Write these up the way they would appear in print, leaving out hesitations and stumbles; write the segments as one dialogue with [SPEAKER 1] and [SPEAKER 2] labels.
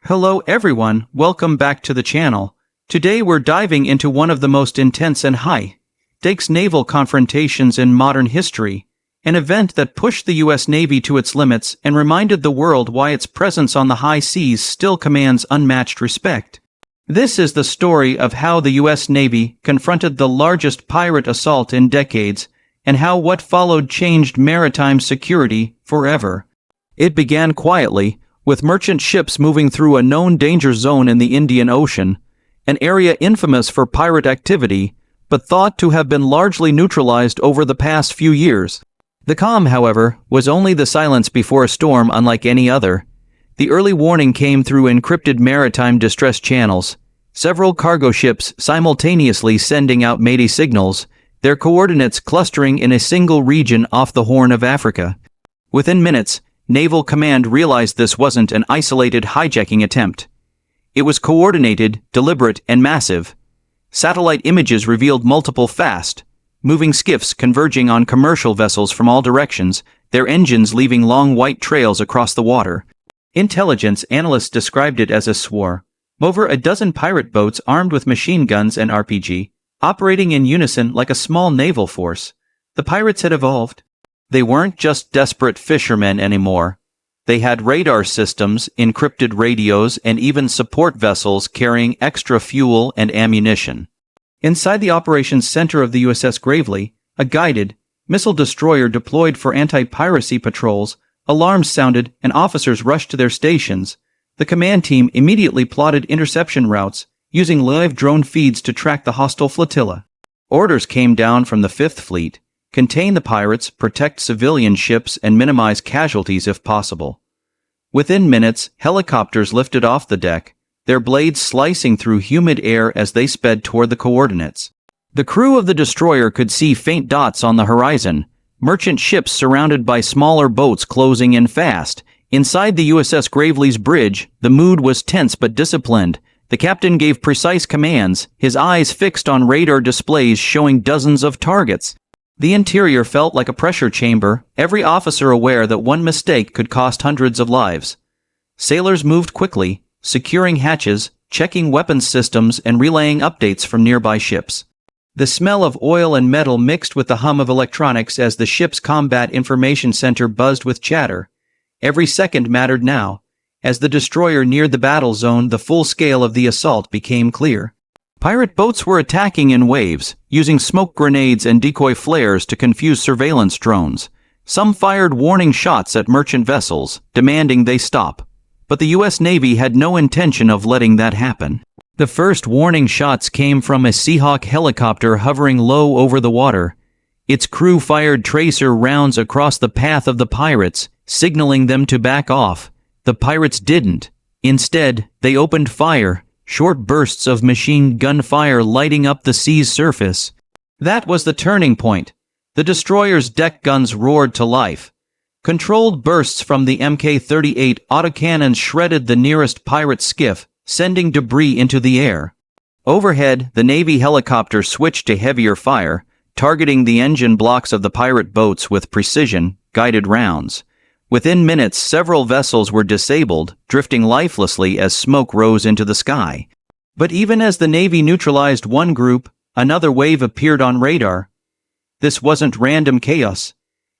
[SPEAKER 1] Hello everyone, welcome back to the channel. Today we're diving into one of the most intense and high-stakes naval confrontations in modern history, an event that pushed the US Navy to its limits and reminded the world why its presence on the high seas still commands unmatched respect. This is the story of how the US Navy confronted the largest pirate assault in decades, and how what followed changed maritime security forever. It began quietly, with merchant ships moving through a known danger zone in the Indian Ocean, an area infamous for pirate activity, but thought to have been largely neutralized over the past few years. The calm, however, was only the silence before a storm unlike any other. The early warning came through encrypted maritime distress channels, several cargo ships simultaneously sending out Mayday signals, their coordinates clustering in a single region off the Horn of Africa. Within minutes, Naval Command realized this wasn't an isolated hijacking attempt. It was coordinated, deliberate, and massive. Satellite images revealed multiple fast-moving skiffs converging on commercial vessels from all directions, their engines leaving long white trails across the water. Intelligence analysts described it as a swarm. Over a dozen pirate boats armed with machine guns and RPG, operating in unison like a small naval force. The pirates had evolved. They weren't just desperate fishermen anymore. They had radar systems, encrypted radios, and even support vessels carrying extra fuel and ammunition. Inside the operations center of the USS Gravely, a guided, missile destroyer deployed for anti-piracy patrols, alarms sounded and officers rushed to their stations. The command team immediately plotted interception routes, using live drone feeds to track the hostile flotilla. Orders came down from the Fifth Fleet: contain the pirates, protect civilian ships, and minimize casualties if possible. Within minutes, helicopters lifted off the deck, their blades slicing through humid air as they sped toward the coordinates. The crew of the destroyer could see faint dots on the horizon, merchant ships surrounded by smaller boats closing in fast. Inside the USS Gravely's bridge, the mood was tense but disciplined. The captain gave precise commands, his eyes fixed on radar displays showing dozens of targets. The interior felt like a pressure chamber, every officer aware that one mistake could cost hundreds of lives. Sailors moved quickly, securing hatches, checking weapons systems, and relaying updates from nearby ships. The smell of oil and metal mixed with the hum of electronics as the ship's combat information center buzzed with chatter. Every second mattered now. As the destroyer neared the battle zone, the full scale of the assault became clear. Pirate boats were attacking in waves, using smoke grenades and decoy flares to confuse surveillance drones. Some fired warning shots at merchant vessels, demanding they stop. But the US Navy had no intention of letting that happen. The first warning shots came from a Seahawk helicopter hovering low over the water. Its crew fired tracer rounds across the path of the pirates, signaling them to back off. The pirates didn't. Instead, they opened fire, short bursts of machine gun fire lighting up the sea's surface. That was the turning point. The destroyer's deck guns roared to life. Controlled bursts from the Mk-38 autocannons shredded the nearest pirate skiff, sending debris into the air. Overhead, the Navy helicopter switched to heavier fire, targeting the engine blocks of the pirate boats with precision, guided rounds. Within minutes, several vessels were disabled, drifting lifelessly as smoke rose into the sky. But even as the Navy neutralized one group, another wave appeared on radar. This wasn't random chaos.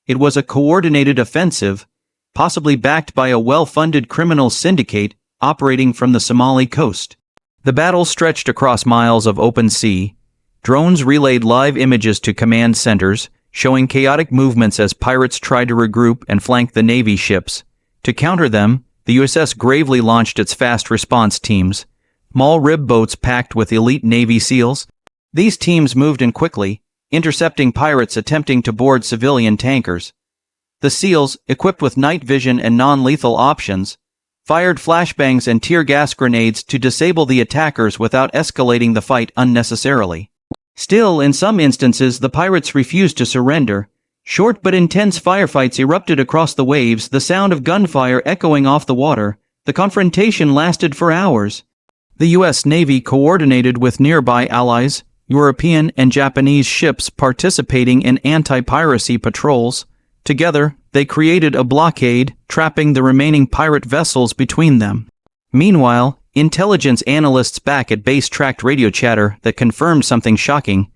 [SPEAKER 1] It was a coordinated offensive, possibly backed by a well-funded criminal syndicate operating from the Somali coast. The battle stretched across miles of open sea. Drones relayed live images to command centers, showing chaotic movements as pirates tried to regroup and flank the Navy ships. To counter them, the USS Gravely launched its fast response teams, small rib boats packed with elite Navy SEALs. These teams moved in quickly, intercepting pirates attempting to board civilian tankers. The SEALs, equipped with night vision and non-lethal options, fired flashbangs and tear gas grenades to disable the attackers without escalating the fight unnecessarily. Still, in some instances, the pirates refused to surrender. Short but intense firefights erupted across the waves, the sound of gunfire echoing off the water. The confrontation lasted for hours. The U.S. Navy coordinated with nearby allies, European and Japanese ships participating in anti-piracy patrols. Together, they created a blockade, trapping the remaining pirate vessels between them. Meanwhile, intelligence analysts back at base tracked radio chatter that confirmed something shocking.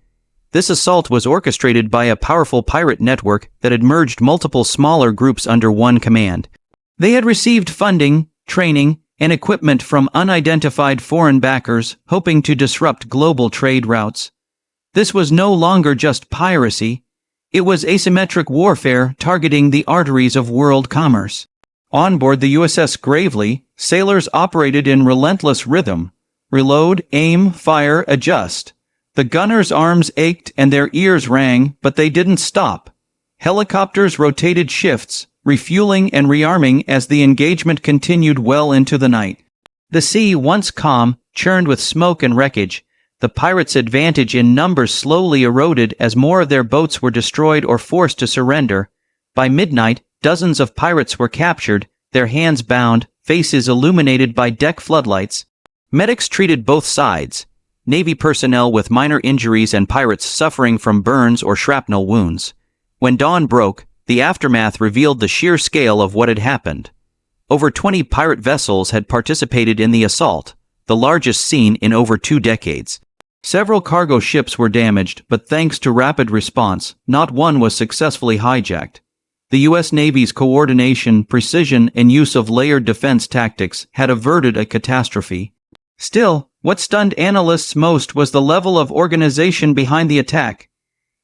[SPEAKER 1] This assault was orchestrated by a powerful pirate network that had merged multiple smaller groups under one command. They had received funding, training, and equipment from unidentified foreign backers, hoping to disrupt global trade routes. This was no longer just piracy. It was asymmetric warfare targeting the arteries of world commerce. On board the USS Gravely, sailors operated in relentless rhythm. Reload, aim, fire, adjust. The gunners' arms ached and their ears rang, but they didn't stop. Helicopters rotated shifts, refueling and rearming as the engagement continued well into the night. The sea, once calm, churned with smoke and wreckage. The pirates' advantage in numbers slowly eroded as more of their boats were destroyed or forced to surrender. By midnight, dozens of pirates were captured, their hands bound, faces illuminated by deck floodlights. Medics treated both sides. Navy personnel with minor injuries and pirates suffering from burns or shrapnel wounds. When dawn broke, the aftermath revealed the sheer scale of what had happened. Over 20 pirate vessels had participated in the assault, the largest seen in over 2 decades. Several cargo ships were damaged, but thanks to rapid response, not one was successfully hijacked. The U.S. Navy's coordination, precision, and use of layered defense tactics had averted a catastrophe. Still, what stunned analysts most was the level of organization behind the attack.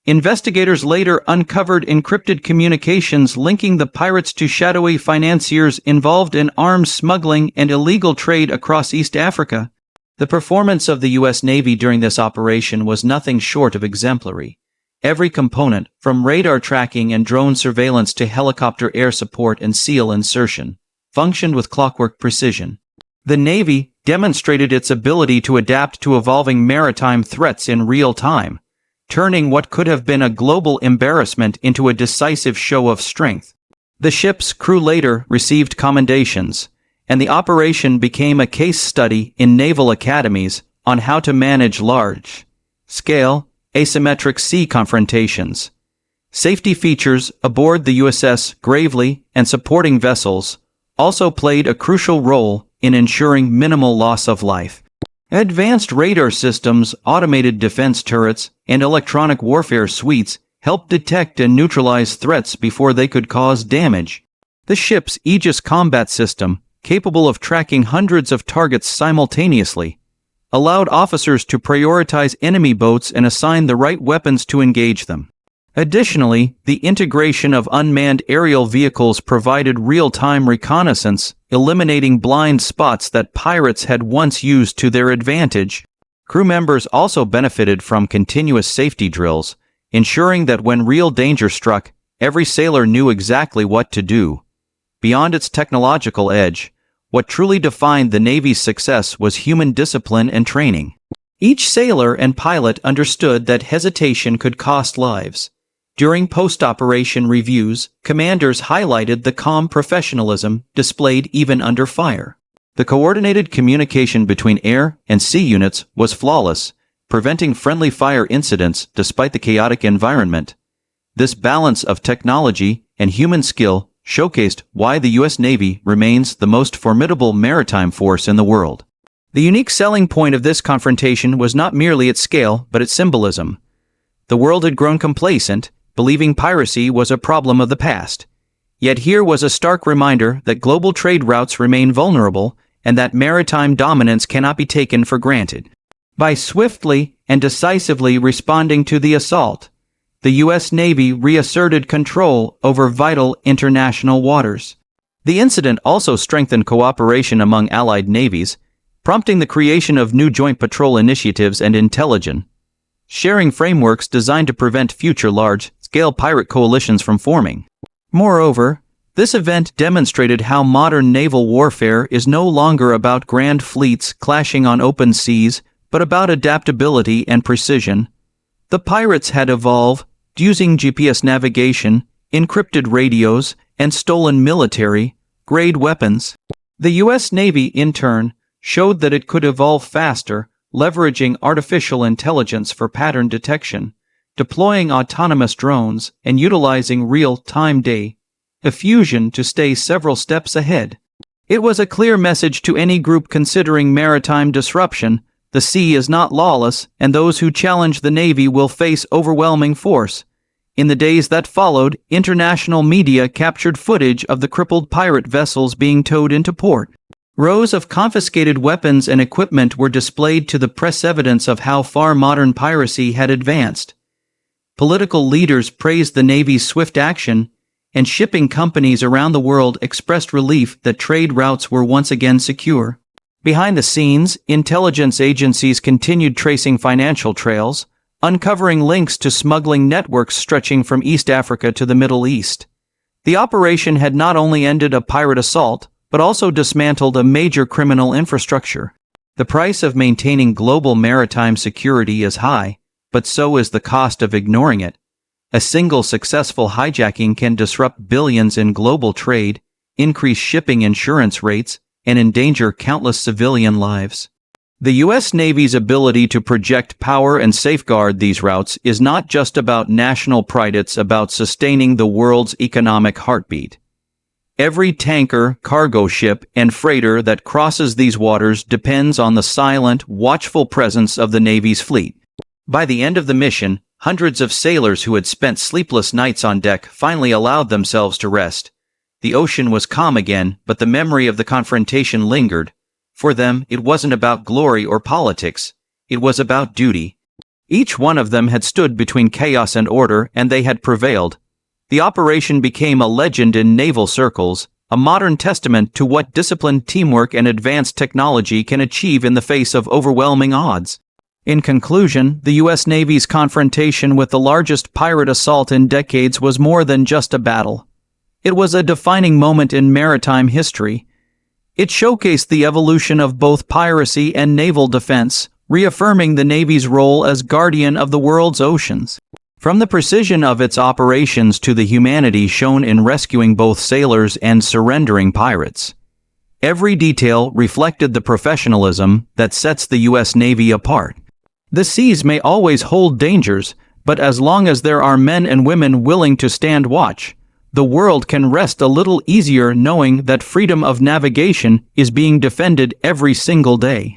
[SPEAKER 1] Investigators later uncovered encrypted communications linking the pirates to shadowy financiers involved in arms smuggling and illegal trade across East Africa. The performance of the U.S. Navy during this operation was nothing short of exemplary. Every component, from radar tracking and drone surveillance to helicopter air support and SEAL insertion, functioned with clockwork precision. The Navy demonstrated its ability to adapt to evolving maritime threats in real time, turning what could have been a global embarrassment into a decisive show of strength. The ship's crew later received commendations, and the operation became a case study in naval academies on how to manage large-scale, asymmetric sea confrontations. Safety features aboard the USS Gravely and supporting vessels also played a crucial role in ensuring minimal loss of life. Advanced radar systems, automated defense turrets, and electronic warfare suites helped detect and neutralize threats before they could cause damage. The ship's Aegis combat system, capable of tracking hundreds of targets simultaneously, allowed officers to prioritize enemy boats and assign the right weapons to engage them. Additionally, the integration of unmanned aerial vehicles provided real-time reconnaissance, eliminating blind spots that pirates had once used to their advantage. Crew members also benefited from continuous safety drills, ensuring that when real danger struck, every sailor knew exactly what to do. Beyond its technological edge, what truly defined the Navy's success was human discipline and training. Each sailor and pilot understood that hesitation could cost lives. During post-operation reviews, commanders highlighted the calm professionalism displayed even under fire. The coordinated communication between air and sea units was flawless, preventing friendly fire incidents despite the chaotic environment. This balance of technology and human skill showcased why the U.S. Navy remains the most formidable maritime force in the world. The unique selling point of this confrontation was not merely its scale, but its symbolism. The world had grown complacent, believing piracy was a problem of the past. Yet here was a stark reminder that global trade routes remain vulnerable and that maritime dominance cannot be taken for granted. By swiftly and decisively responding to the assault, the U.S. Navy reasserted control over vital international waters. The incident also strengthened cooperation among allied navies, prompting the creation of new joint patrol initiatives and intelligence sharing frameworks designed to prevent future large-scale pirate coalitions from forming. Moreover, this event demonstrated how modern naval warfare is no longer about grand fleets clashing on open seas, but about adaptability and precision. The pirates had evolved, using GPS navigation, encrypted radios, and stolen military-grade weapons. The U.S. Navy, in turn, showed that it could evolve faster, leveraging artificial intelligence for pattern detection, deploying autonomous drones, and utilizing real-time data fusion to stay several steps ahead. It was a clear message to any group considering maritime disruption: the sea is not lawless, and those who challenge the Navy will face overwhelming force. In the days that followed, international media captured footage of the crippled pirate vessels being towed into port. Rows of confiscated weapons and equipment were displayed to the press, evidence of how far modern piracy had advanced. Political leaders praised the Navy's swift action, and shipping companies around the world expressed relief that trade routes were once again secure. Behind the scenes, intelligence agencies continued tracing financial trails, uncovering links to smuggling networks stretching from East Africa to the Middle East. The operation had not only ended a pirate assault, but also dismantled a major criminal infrastructure. The price of maintaining global maritime security is high, but so is the cost of ignoring it. A single successful hijacking can disrupt billions in global trade, increase shipping insurance rates, and endanger countless civilian lives. The U.S. Navy's ability to project power and safeguard these routes is not just about national pride, it's about sustaining the world's economic heartbeat. Every tanker, cargo ship, and freighter that crosses these waters depends on the silent, watchful presence of the Navy's fleet. By the end of the mission, hundreds of sailors who had spent sleepless nights on deck finally allowed themselves to rest. The ocean was calm again, but the memory of the confrontation lingered. For them, it wasn't about glory or politics. It was about duty. Each one of them had stood between chaos and order, and they had prevailed. The operation became a legend in naval circles, a modern testament to what disciplined teamwork and advanced technology can achieve in the face of overwhelming odds. In conclusion, the U.S. Navy's confrontation with the largest pirate assault in decades was more than just a battle. It was a defining moment in maritime history. It showcased the evolution of both piracy and naval defense, reaffirming the Navy's role as guardian of the world's oceans. From the precision of its operations to the humanity shown in rescuing both sailors and surrendering pirates, every detail reflected the professionalism that sets the U.S. Navy apart. The seas may always hold dangers, but as long as there are men and women willing to stand watch, the world can rest a little easier knowing that freedom of navigation is being defended every single day.